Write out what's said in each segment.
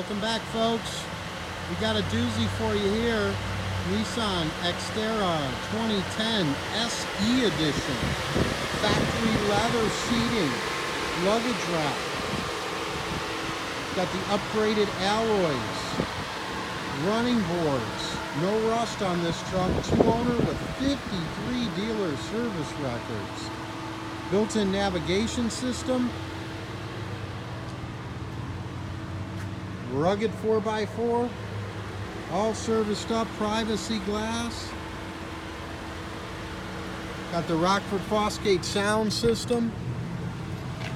Welcome back, folks. We got a doozy for you here. Nissan Xterra 2010 SE Edition. Factory leather seating, luggage rack. Got the upgraded alloys, running boards. No rust on this truck. Two owner with 53 dealer service records. Built-in navigation system. Rugged 4x4, all serviced up, privacy glass. Got the Rockford Fosgate sound system.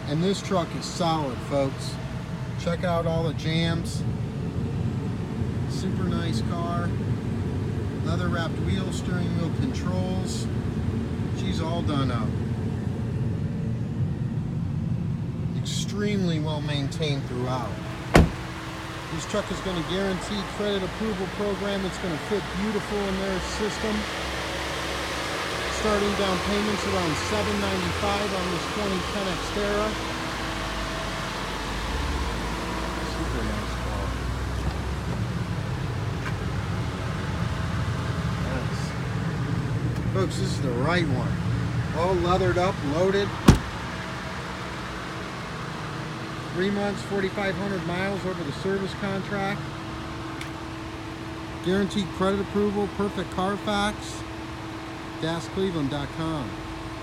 And this truck is solid, folks. Check out all the jams. Super nice car. Leather wrapped wheels, steering wheel controls. She's all done up. Extremely well maintained throughout. This truck is going to guarantee credit approval program. It's going to fit beautiful in their system. Starting down payments around $795 on this 2010 Xterra. Super nice car. Nice. Folks, this is the right one. All leathered up, loaded. 3 months, 4,500 miles over the service contract. Guaranteed credit approval, perfect Carfax. GasCleveland.com.